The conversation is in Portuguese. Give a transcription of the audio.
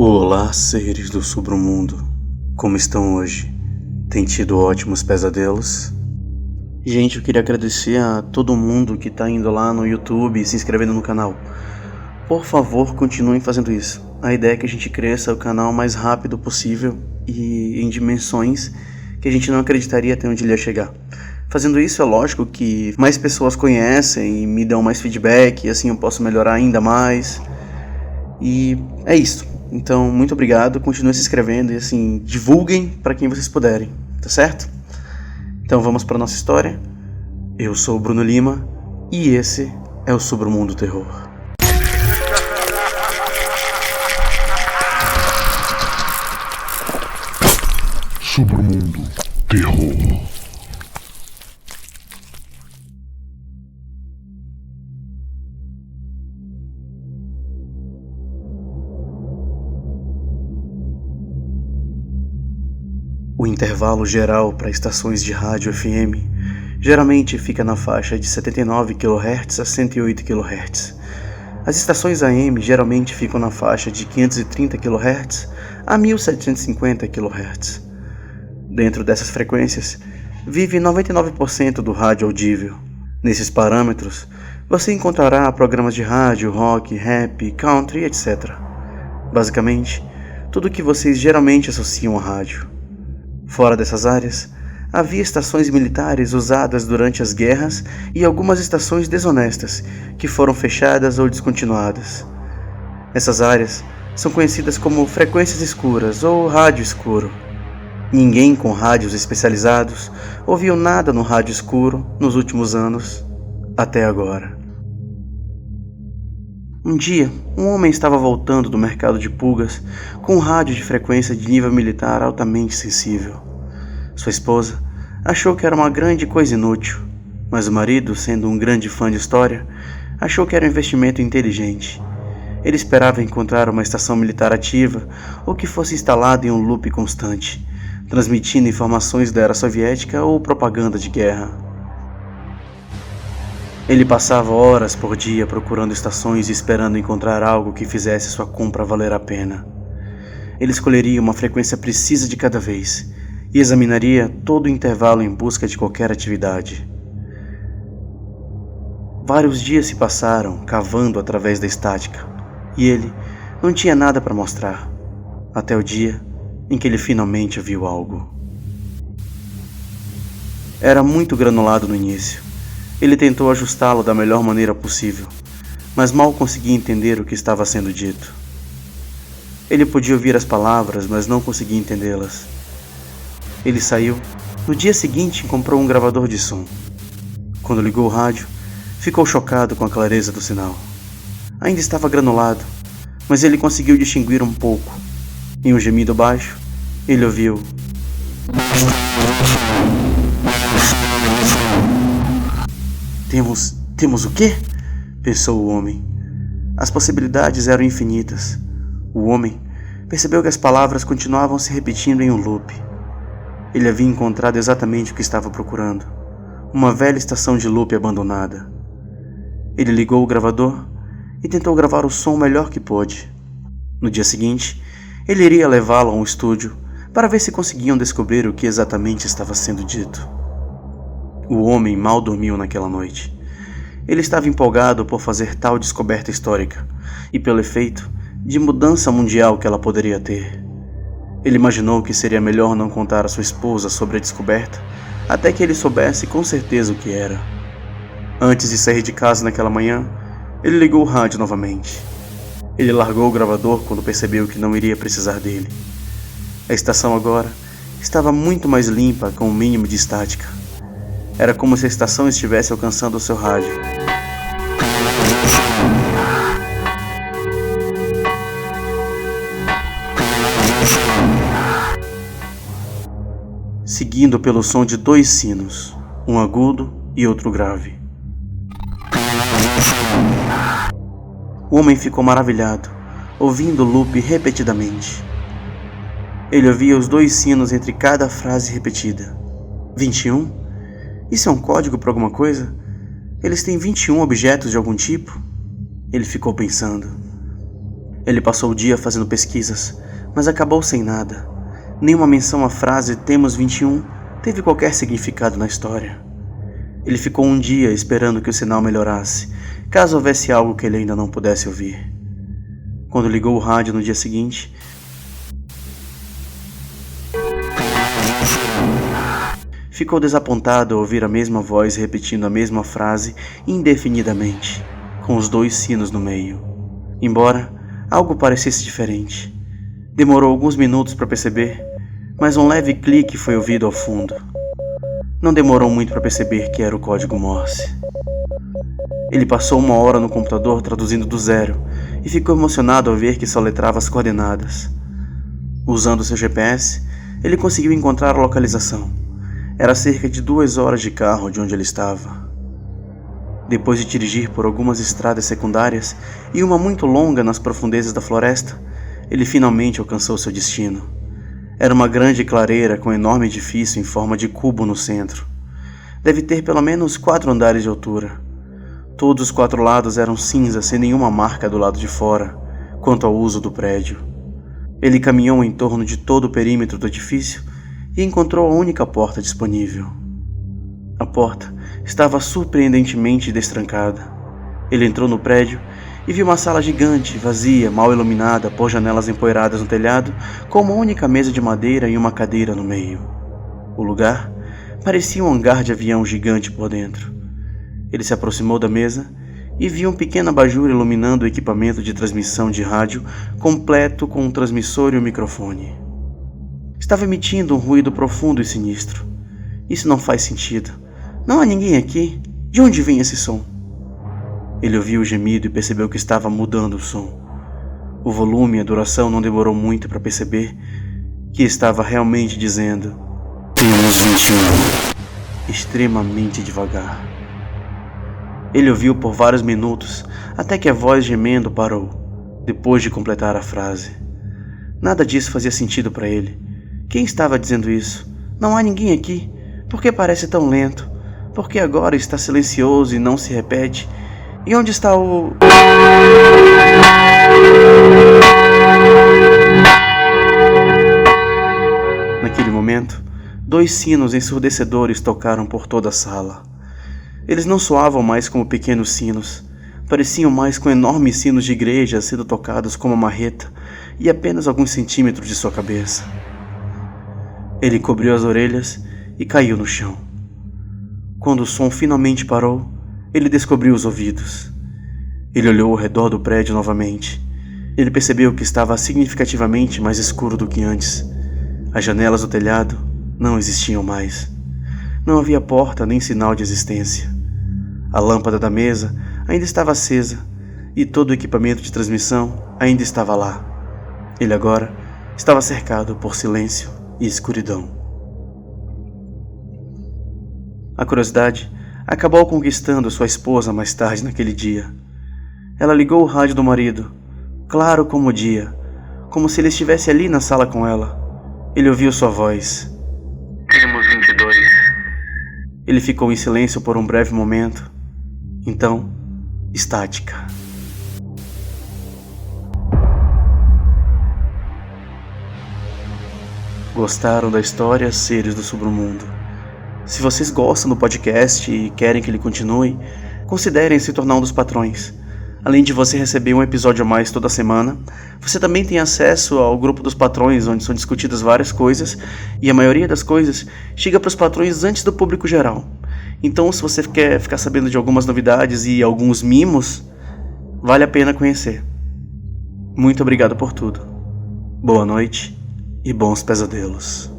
Olá, seres do submundo. Como estão hoje? Tem tido ótimos pesadelos? Gente, eu queria agradecer a todo mundo que tá indo lá no YouTube e se inscrevendo no canal. Por favor, continuem fazendo isso. A ideia é que a gente cresça o canal o mais rápido possível e em dimensões que a gente não acreditaria até onde ele ia chegar. Fazendo isso, é lógico que mais pessoas conhecem e me dão mais feedback, e assim eu posso melhorar ainda mais. E é isso. Então, muito obrigado, continuem se inscrevendo e assim, divulguem para quem vocês puderem, tá certo? Então vamos para nossa história. Eu sou o Bruno Lima e esse é o Submundo Terror. Submundo Terror. O intervalo geral para estações de rádio FM geralmente fica na faixa de 79 kHz a 108 kHz. As estações AM geralmente ficam na faixa de 530 kHz a 1750 kHz. Dentro dessas frequências, vive 99% do rádio audível. Nesses parâmetros, você encontrará programas de rádio, rock, rap, country, etc. Basicamente, tudo que vocês geralmente associam a rádio. Fora dessas áreas, havia estações militares usadas durante as guerras e algumas estações desonestas que foram fechadas ou descontinuadas. Essas áreas são conhecidas como frequências escuras ou rádio escuro. Ninguém com rádios especializados ouviu nada no rádio escuro nos últimos anos, até agora. Um dia, um homem estava voltando do mercado de pulgas com um rádio de frequência de nível militar altamente sensível. Sua esposa achou que era uma grande coisa inútil, mas o marido, sendo um grande fã de história, achou que era um investimento inteligente. Ele esperava encontrar uma estação militar ativa ou que fosse instalada em um loop constante, transmitindo informações da era soviética ou propaganda de guerra. Ele passava horas por dia procurando estações e esperando encontrar algo que fizesse sua compra valer a pena. Ele escolheria uma frequência precisa de cada vez e examinaria todo o intervalo em busca de qualquer atividade. Vários dias se passaram cavando através da estática e ele não tinha nada para mostrar, até o dia em que ele finalmente viu algo. Era muito granulado no início. Ele tentou ajustá-lo da melhor maneira possível, mas mal conseguia entender o que estava sendo dito. Ele podia ouvir as palavras, mas não conseguia entendê-las. Ele saiu. No dia seguinte, comprou um gravador de som. Quando ligou o rádio, ficou chocado com a clareza do sinal. Ainda estava granulado, mas ele conseguiu distinguir um pouco. Em um gemido baixo, ele ouviu: Temos o quê? Pensou o homem. As possibilidades eram infinitas. O homem percebeu que as palavras continuavam se repetindo em um loop. Ele havia encontrado exatamente o que estava procurando: uma velha estação de loop abandonada. Ele ligou o gravador e tentou gravar o som o melhor que pôde. No dia seguinte, ele iria levá-lo a um estúdio para ver se conseguiam descobrir o que exatamente estava sendo dito. O homem mal dormiu naquela noite. Ele estava empolgado por fazer tal descoberta histórica e pelo efeito de mudança mundial que ela poderia ter. Ele imaginou que seria melhor não contar a sua esposa sobre a descoberta até que ele soubesse com certeza o que era. Antes de sair de casa naquela manhã, ele ligou o rádio novamente. Ele largou o gravador quando percebeu que não iria precisar dele. A estação agora estava muito mais limpa, com um mínimo de estática. Era como se a estação estivesse alcançando o seu rádio. Seguindo pelo som de dois sinos, um agudo e outro grave. O homem ficou maravilhado, ouvindo o loop repetidamente. Ele ouvia os dois sinos entre cada frase repetida. 21? Isso é um código para alguma coisa? Eles têm 21 objetos de algum tipo? Ele ficou pensando. Ele passou o dia fazendo pesquisas, mas acabou sem nada. Nenhuma menção à frase "Temos 21" teve qualquer significado na história. Ele ficou um dia esperando que o sinal melhorasse, caso houvesse algo que ele ainda não pudesse ouvir. Quando ligou o rádio no dia seguinte, ficou desapontado ao ouvir a mesma voz repetindo a mesma frase indefinidamente, com os 2 sinos no meio. Embora algo parecesse diferente. Demorou alguns minutos para perceber, mas um leve clique foi ouvido ao fundo. Não demorou muito para perceber que era o código Morse. Ele passou 1 hora no computador traduzindo do zero e ficou emocionado ao ver que soletrava as coordenadas. Usando seu GPS, ele conseguiu encontrar a localização. Era cerca de 2 horas de carro de onde ele estava. Depois de dirigir por algumas estradas secundárias e uma muito longa nas profundezas da floresta, ele finalmente alcançou seu destino. Era uma grande clareira com um enorme edifício em forma de cubo no centro. Deve ter pelo menos 4 andares de altura. Todos os 4 lados eram cinza, sem nenhuma marca do lado de fora, quanto ao uso do prédio. Ele caminhou em torno de todo o perímetro do edifício e encontrou a única porta disponível. A porta estava surpreendentemente destrancada. Ele entrou no prédio e viu uma sala gigante, vazia, mal iluminada por janelas empoeiradas no telhado, com uma única mesa de madeira e uma cadeira no meio. O lugar parecia um hangar de avião gigante por dentro. Ele se aproximou da mesa e viu um pequeno abajur iluminando o equipamento de transmissão de rádio completo com um transmissor e um microfone. Estava emitindo um ruído profundo e sinistro. Isso não faz sentido. Não há ninguém aqui. De onde vem esse som? Ele ouviu o gemido e percebeu que estava mudando o som. O volume e a duração não demorou muito para perceber que estava realmente dizendo "Temos 21", extremamente devagar. Ele ouviu por vários minutos, até que a voz gemendo parou, depois de completar a frase. Nada disso fazia sentido para ele. Quem estava dizendo isso? Não há ninguém aqui. Por que parece tão lento? Por que agora está silencioso e não se repete? E onde está o... Naquele momento, 2 sinos ensurdecedores tocaram por toda a sala. Eles não soavam mais como pequenos sinos, pareciam mais com enormes sinos de igreja sendo tocados com uma marreta e apenas alguns centímetros de sua cabeça. Ele cobriu as orelhas e caiu no chão. Quando o som finalmente parou, ele descobriu os ouvidos. Ele olhou ao redor do prédio novamente. Ele percebeu que estava significativamente mais escuro do que antes. As janelas do telhado não existiam mais. Não havia porta nem sinal de existência. A lâmpada da mesa ainda estava acesa e todo o equipamento de transmissão ainda estava lá. Ele agora estava cercado por silêncio e escuridão. A curiosidade acabou conquistando sua esposa mais tarde naquele dia. Ela ligou o rádio do marido, claro como o dia, como se ele estivesse ali na sala com ela. Ele ouviu sua voz. "Temos 22". Ele ficou em silêncio por um breve momento. Então, estática. Gostaram da história, seres do submundo? Se vocês gostam do podcast e querem que ele continue, considerem se tornar um dos patrões. Além de você receber um episódio a mais toda semana, você também tem acesso ao grupo dos patrões, onde são discutidas várias coisas, e a maioria das coisas chega para os patrões antes do público geral. Então, se você quer ficar sabendo de algumas novidades e alguns mimos, vale a pena conhecer. Muito obrigado por tudo. Boa noite e bons pesadelos.